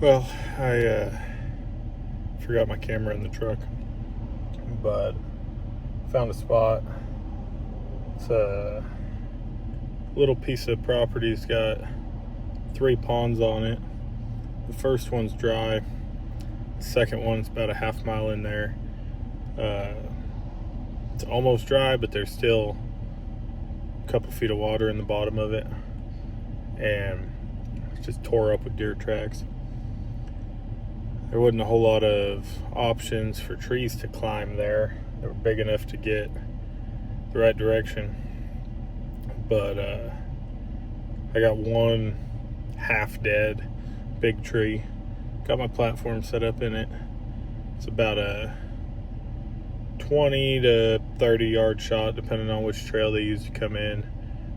Well, I forgot my camera in the truck, but found a spot. It's a little piece of property. It's got 3 ponds on it. The first one's dry. The second one's about a half mile in there. It's almost dry, but there's still a couple feet of water in the bottom of it, and it's just tore up with deer tracks. There wasn't a whole lot of options for trees to climb there. They were big enough to get the right direction, but I got one half dead big tree. Got my platform set up in it. It's about a 20 to 30 yard shot depending on which trail they use to come in.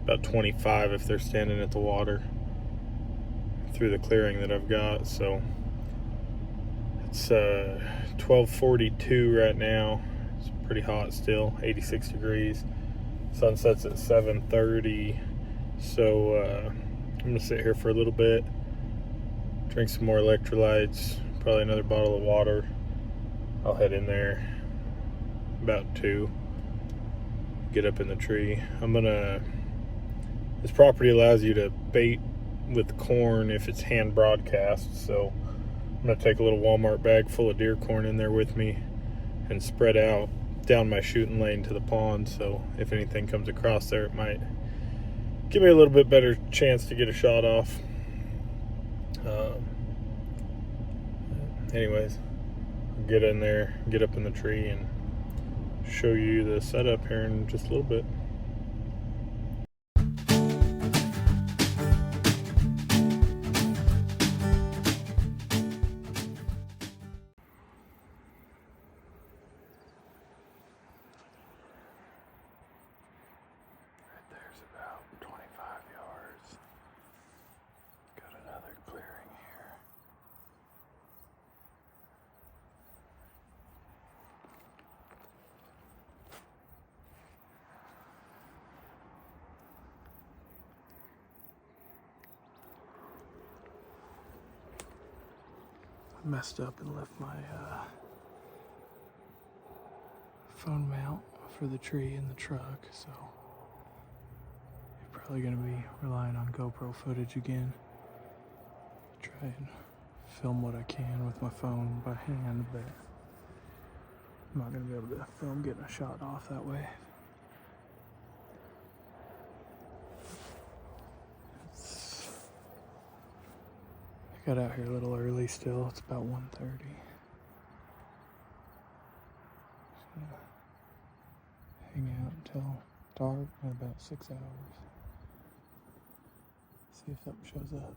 About 25 if they're standing at the water through the clearing that I've got. So it's 12:42 right now. It's pretty hot still, 86 degrees. Sunset's at 7:30. So I'm gonna sit here for a little bit, drink some more electrolytes, probably another bottle of water. I'll head in there about 2, get up in the tree. This property allows you to bait with corn if it's hand broadcast, so I'm gonna take a little Walmart bag full of deer corn in there with me and spread out down my shooting lane to the pond, so if anything comes across there, it might give me a little bit better chance to get a shot off. Anyways, I'll get in there, get up in the tree, and show you the setup here in just a little bit. Right there's about 25 yards. Got another clearing here. I messed up and left my phone mount for the tree in the truck, so you're probably going to be relying on GoPro footage again. Try and film what I can with my phone by hand, but I'm not going to be able to film getting a shot off that way. I got out here a little early still. It's about 1:30. Hang out until dark in about 6 hours. See if something shows up.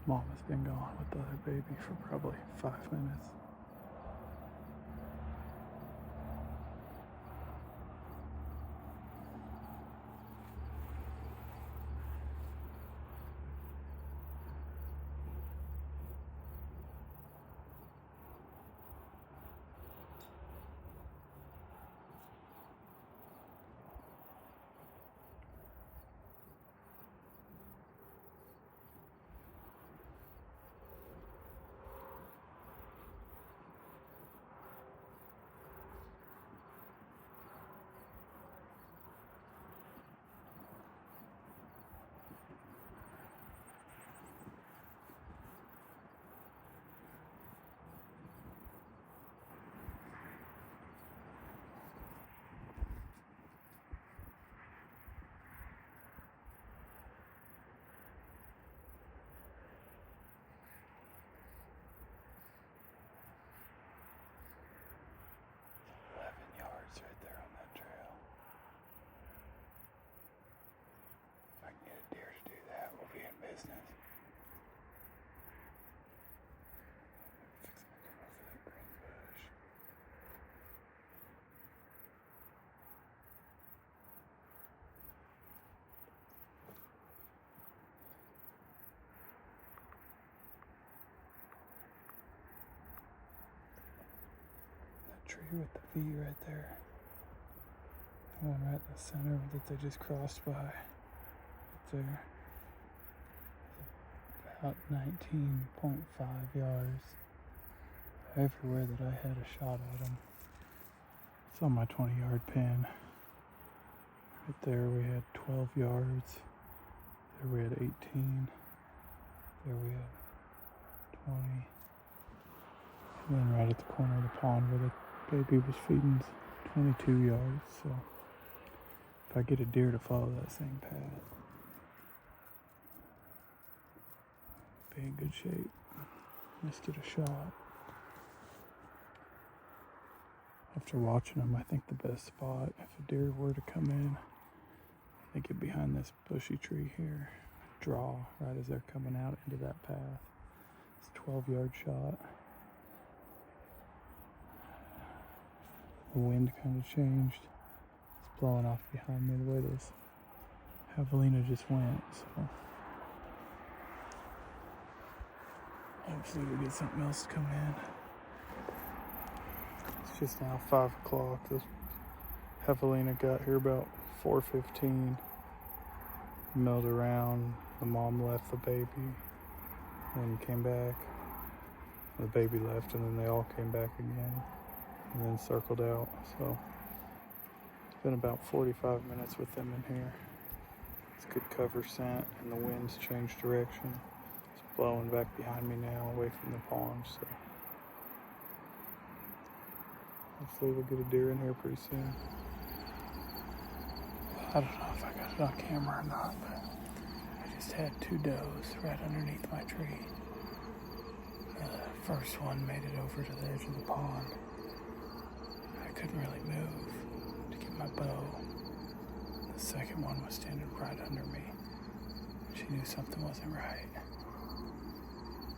Mom has been gone with the other baby for probably 5 minutes. Right there on that trail. If I can get a deer to do that, we'll be in business. Fixing to come over that green bush. That tree with the V right there. The one right in the center that they just crossed by. Right there. About 19.5 yards. Everywhere that I had a shot at him. It's on my 20-yard pin. Right there we had 12 yards. There we had 18. There we had 20. And then right at the corner of the pond where the baby was feeding, 22 yards. So if I get a deer to follow that same path, be in good shape. Missed it a shot. After watching them, I think the best spot, if a deer were to come in, they get behind this bushy tree here, draw right as they're coming out into that path. It's a 12-yard shot. The wind kind of changed. It's blowing off behind me the way this javelina just went, so hopefully we get something else to come in. It's just now 5 o'clock. This javelina got here about 4:15. Milled around. The mom left the baby and came back. The baby left and then they all came back again and then circled out. So it's been about 45 minutes with them in here. It's good cover scent and the wind's changed direction. It's blowing back behind me now away from the pond. So hopefully we'll get a deer in here pretty soon. I don't know if I got it on camera or not, but I just had 2 does right underneath my tree. The first one made it over to the edge of the pond. I couldn't really move to get my bow. The second one was standing right under me. She knew something wasn't right.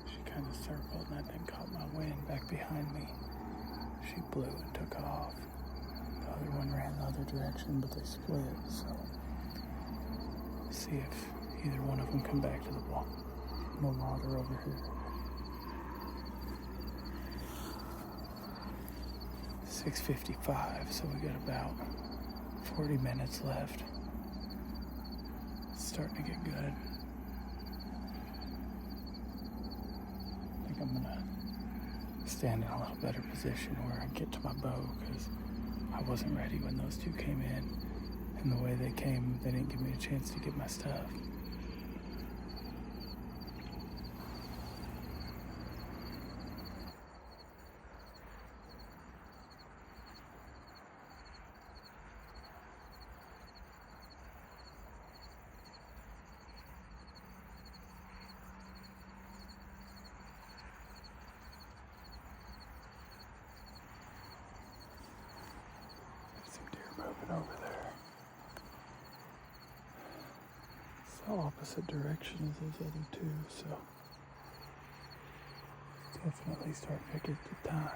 She kind of circled and then caught my wind back behind me. She blew and took off. The other one ran the other direction, but they split, so see if either one of them come back to the block. No water over here. 6:55, so we got about 40 minutes left. It's starting to get good. I think I'm gonna stand in a little better position where I get to my bow, because I wasn't ready when those 2 came in. And the way they came, they didn't give me a chance to get my stuff. Some deer moving over there. It's the opposite direction as those other 2, so definitely start to get the time.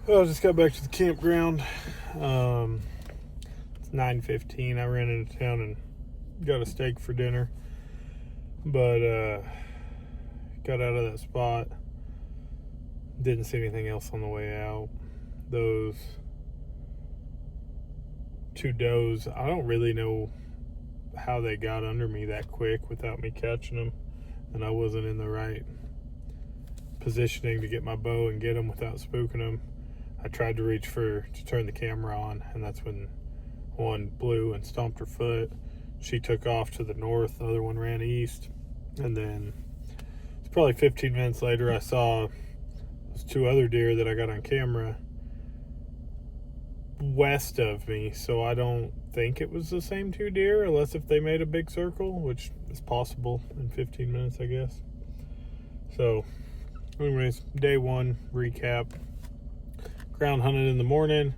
Well, I just got back to the campground. It's 9:15. I ran into town and got a steak for dinner. But got out of that spot. Didn't see anything else on the way out. Those two does, I don't really know how they got under me that quick without me catching them. And I wasn't in the right positioning to get my bow and get them without spooking them. I tried to reach to turn the camera on, and that's when one blew and stomped her foot. She took off to the north, the other one ran east, and then it's probably 15 minutes later I saw those two other deer that I got on camera west of me, so I don't think it was the same two deer, unless if they made a big circle, which is possible in 15 minutes, I guess. So anyways, day one recap. Ground hunted in the morning,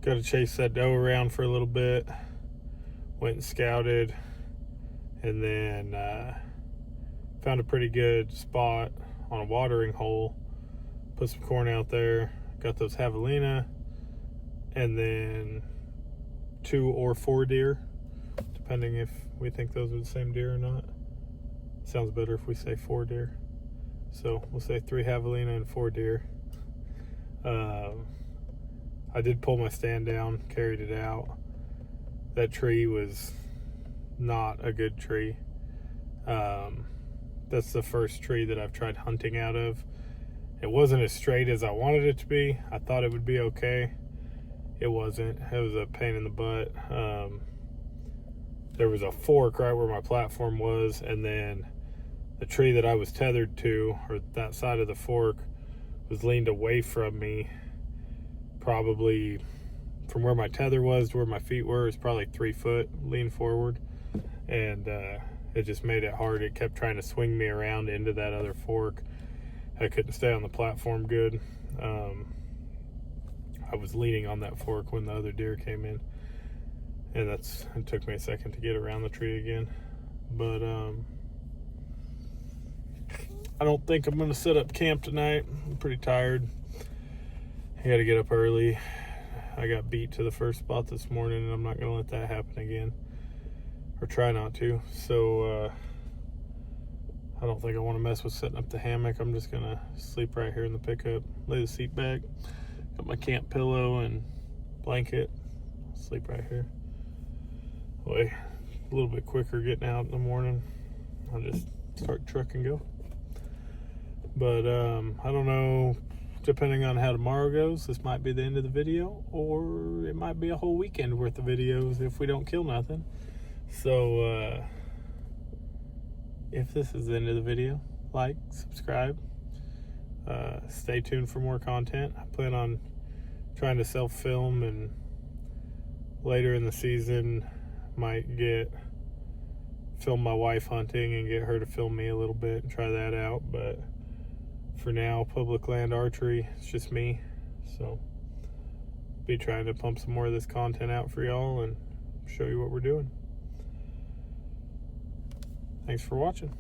got to chase that doe around for a little bit, went and scouted, and then found a pretty good spot on a watering hole, put some corn out there, got those javelina, and then 2 or 4 deer, depending if we think those are the same deer or not. Sounds better if we say 4 deer. So we'll say 3 javelina and 4 deer. I did pull my stand down, carried it out. That tree was not a good tree. That's the first tree that I've tried hunting out of. It wasn't as straight as I wanted it to be. I thought it would be okay. It wasn't. It was a pain in the butt. There was a fork right where my platform was, and then the tree that I was tethered to, or that side of the fork, was leaned away from me. Probably from where my tether was to where my feet were is probably 3 foot lean forward, and it just made it hard. It kept trying to swing me around into that other fork. I couldn't stay on the platform good. I was leaning on that fork when the other deer came in, and it took me a second to get around the tree again. But I don't think I'm gonna set up camp tonight. I'm pretty tired. I gotta get up early. I got beat to the first spot this morning, and I'm not gonna let that happen again, or try not to. So I don't think I want to mess with setting up the hammock. I'm just gonna sleep right here in the pickup, lay the seat back, got my camp pillow and blanket, sleep right here. Way a little bit quicker getting out in the morning. I'll just start truck and go. But I don't know, depending on how tomorrow goes, this might be the end of the video, or it might be a whole weekend worth of videos if we don't kill nothing. So if this is the end of the video, like, subscribe, stay tuned for more content. I plan on trying to self-film, and later in the season might film my wife hunting and get her to film me a little bit and try that out. But for now, public land archery, it's just me. So be trying to pump some more of this content out for y'all and show you what we're doing. Thanks for watching.